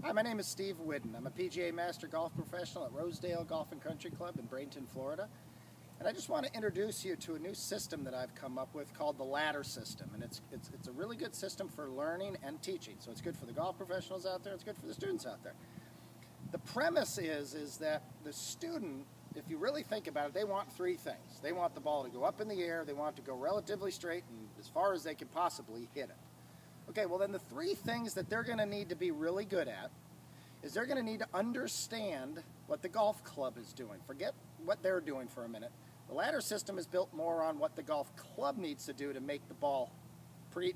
Hi, my name is Steve Whidden. I'm a PGA Master Golf Professional at Rosedale Golf and Country Club in Bradenton, Florida. And I just want to introduce you to a new system that I've come up with called the ladder system. And it's a really good system for learning and teaching. So it's good for the golf professionals out there, it's good for the students out there. The premise is that the student, if you really think about it, they want three things. They want the ball to go up in the air, they want it to go relatively straight and as far as they can possibly hit it. Okay, well then the three things that they're going to need to be really good at is they're going to need to understand what the golf club is doing. Forget what they're doing for a minute. The ladder system is built more on what the golf club needs to do to make the ball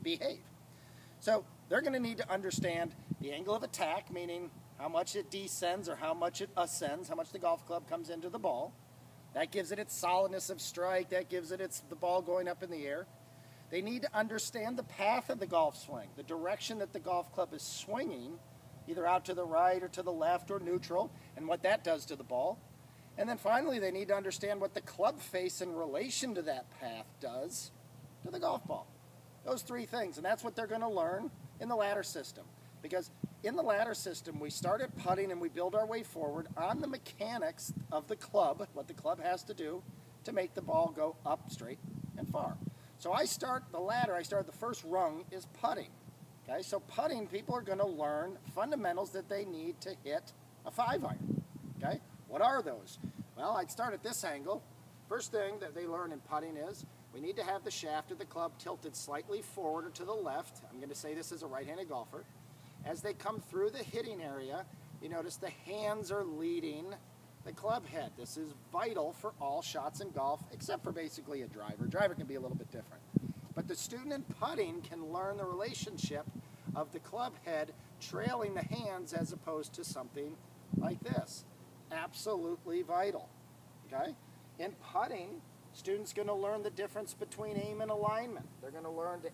behave. So they're going to need to understand the angle of attack, meaning how much it descends or how much it ascends, how much the golf club comes into the ball. That gives it its solidness of strike, that gives it the ball going up in the air. They need to understand the path of the golf swing, the direction that the golf club is swinging, either out to the right or to the left or neutral, and what that does to the ball. And then finally, they need to understand what the club face in relation to that path does to the golf ball. Those three things, and that's what they're going to learn in the ladder system. Because in the ladder system, we start at putting and we build our way forward on the mechanics of the club, what the club has to do to make the ball go up, straight, and far. So I start the first rung is putting. Okay, so putting, people are going to learn fundamentals that they need to hit a 5-iron. Okay, what are those? Well, I'd start at this angle. First thing that they learn in putting is we need to have the shaft of the club tilted slightly forward or to the left. I'm going to say this as a right-handed golfer. As they come through the hitting area, you notice the hands are leading the club head. This is vital for all shots in golf, except for basically a driver. Driver can be a little bit different. But the student in putting can learn the relationship of the club head trailing the hands as opposed to something like this. Absolutely vital. Okay? In putting, students going to learn the difference between aim and alignment. They're going to learn to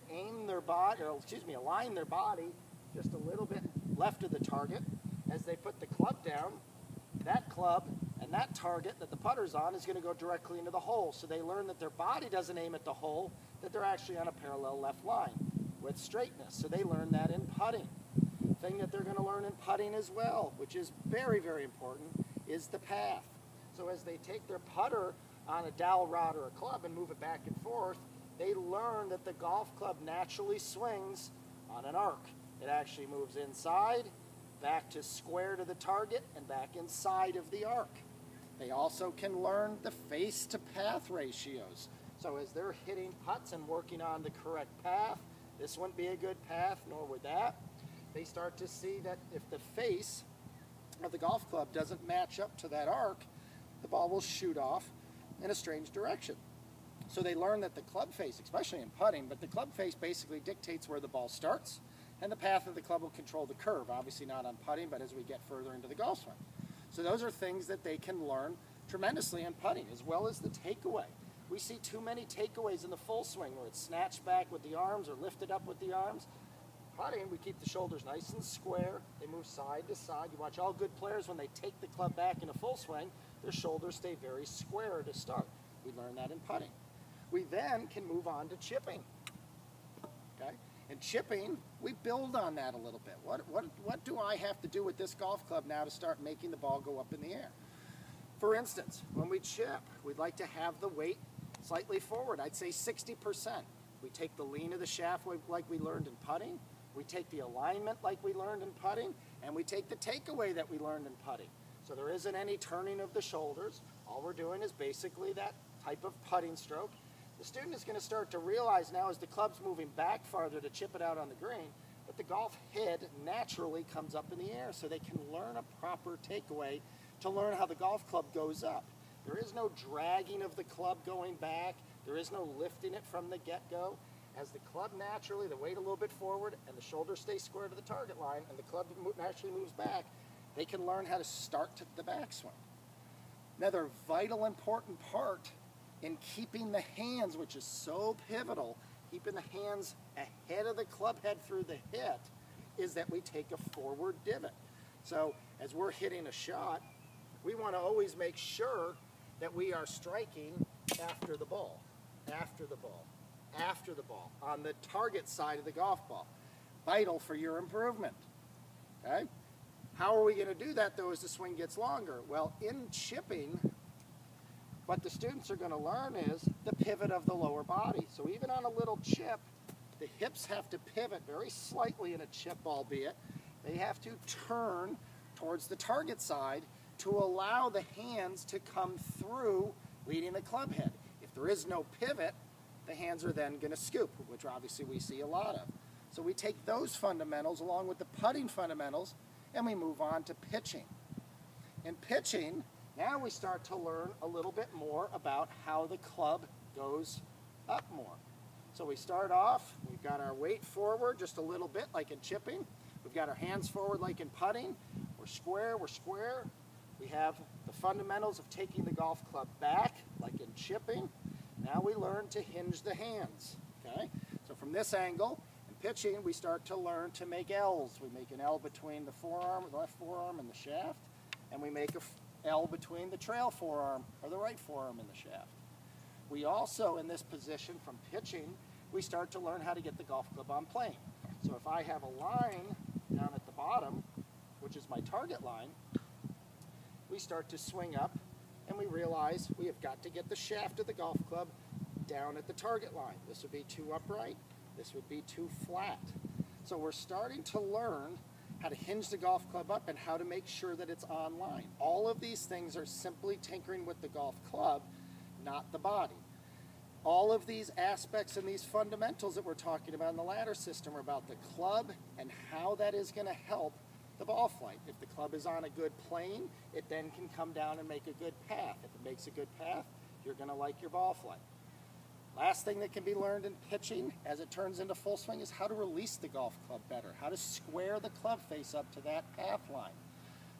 align their body just a little bit left of the target. As they put the club down, that club and that target that the putter's on is going to go directly into the hole. So they learn that their body doesn't aim at the hole, that they're actually on a parallel left line with straightness. So they learn that in putting. Thing that they're going to learn in putting as well, which is very, very important, is the path. So as they take their putter on a dowel rod or a club and move it back and forth, they learn that the golf club naturally swings on an arc. It actually moves inside, back to square to the target, and back inside of the arc. They also can learn the face to path ratios. So as they're hitting putts and working on the correct path, this wouldn't be a good path, nor would that. They start to see that if the face of the golf club doesn't match up to that arc, the ball will shoot off in a strange direction. So they learn that the club face, especially in putting, but the club face basically dictates where the ball starts, and the path of the club will control the curve. Obviously not on putting, but as we get further into the golf swing. So those are things that they can learn tremendously in putting, as well as the takeaway. We see too many takeaways in the full swing where it's snatched back with the arms or lifted up with the arms. Putting, we keep the shoulders nice and square. They move side to side. You watch all good players, when they take the club back in a full swing, their shoulders stay very square to start. We learn that in putting. We then can move on to chipping. Okay? In chipping, we build on that a little bit. What do I have to do with this golf club now to start making the ball go up in the air? For instance, when we chip, we'd like to have the weight slightly forward. I'd say 60%. We take the lean of the shaft like we learned in putting. We take the alignment like we learned in putting. And we take the takeaway that we learned in putting. So there isn't any turning of the shoulders. All we're doing is basically that type of putting stroke. The student is going to start to realize now as the club's moving back farther to chip it out on the green, that the golf head naturally comes up in the air, so they can learn a proper takeaway to learn how the golf club goes up. There is no dragging of the club going back. There is no lifting it from the get-go. As the club naturally, the weight a little bit forward and the shoulders stay square to the target line and the club naturally moves back, they can learn how to start the backswing. Another vital important part in keeping the hands, which is so pivotal, keeping the hands ahead of the club head through the hit, is that we take a forward divot. So as we're hitting a shot, we want to always make sure that we are striking after the ball, after the ball, after the ball, on the target side of the golf ball. Vital for your improvement. Okay? How are we going to do that, though, as the swing gets longer? Well, in chipping, what the students are going to learn is the pivot of the lower body. So even on a little chip, the hips have to pivot very slightly in a chip, albeit. They have to turn towards the target side to allow the hands to come through leading the club head. If there is no pivot, the hands are then going to scoop, which obviously we see a lot of. So we take those fundamentals along with the putting fundamentals and we move on to pitching. In pitching, now we start to learn a little bit more about how the club goes up more. So we start off, we've got our weight forward just a little bit like in chipping. We've got our hands forward like in putting. We're square, we're square. We have the fundamentals of taking the golf club back like in chipping. Now we learn to hinge the hands, okay? So from this angle, in pitching, we start to learn to make L's. We make an L between the forearm, the left forearm and the shaft, and we make a L between the trail forearm or the right forearm and the shaft. We also, in this position from pitching, we start to learn how to get the golf club on plane. So if I have a line down at the bottom, which is my target line, we start to swing up and we realize we have got to get the shaft of the golf club down at the target line. This would be too upright, this would be too flat. So we're starting to learn how to hinge the golf club up and how to make sure that it's on line. All of these things are simply tinkering with the golf club, not the body. All of these aspects and these fundamentals that we're talking about in the ladder system are about the club and how that is going to help the ball flight. If the club is on a good plane, it then can come down and make a good path. If it makes a good path, you're going to like your ball flight. Last thing that can be learned in pitching as it turns into full swing is how to release the golf club better, how to square the club face up to that path line.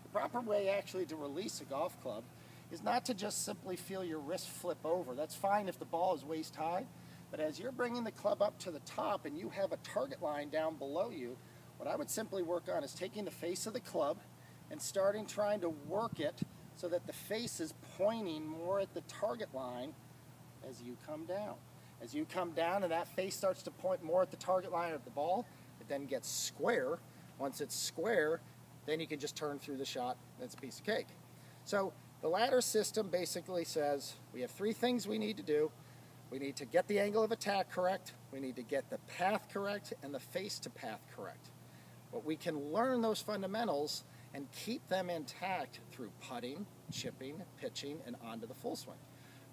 The proper way actually to release a golf club is not to just simply feel your wrist flip over. That's fine if the ball is waist high, but as you're bringing the club up to the top and you have a target line down below you, what I would simply work on is taking the face of the club and trying to work it so that the face is pointing more at the target line as you come down. As you come down and that face starts to point more at the target line of the ball, it then gets square. Once it's square, then you can just turn through the shot and it's a piece of cake. So the ladder system basically says we have three things we need to do. We need to get the angle of attack correct, we need to get the path correct, and the face to path correct. But we can learn those fundamentals and keep them intact through putting, chipping, pitching, and onto the full swing.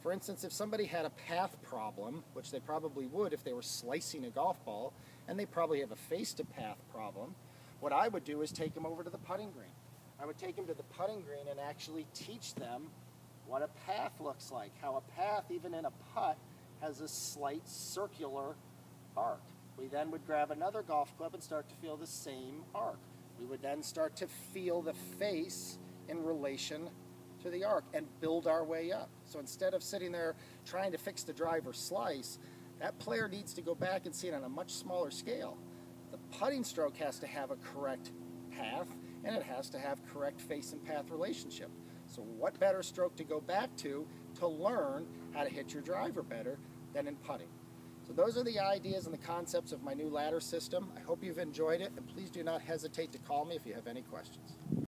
For instance, if somebody had a path problem, which they probably would if they were slicing a golf ball, and they probably have a face to path problem, what I would do is take them over to the putting green. I would take them to the putting green and actually teach them what a path looks like, how a path, even in a putt, has a slight circular arc. We then would grab another golf club and start to feel the same arc. We would then start to feel the face in relation to the arc and build our way up. So instead of sitting there trying to fix the drive or slice, that player needs to go back and see it on a much smaller scale. The putting stroke has to have a correct path and it has to have correct face and path relationship. So what better stroke to go back to learn how to hit your driver better than in putting? So those are the ideas and the concepts of my new ladder system. I hope you've enjoyed it, and please do not hesitate to call me if you have any questions.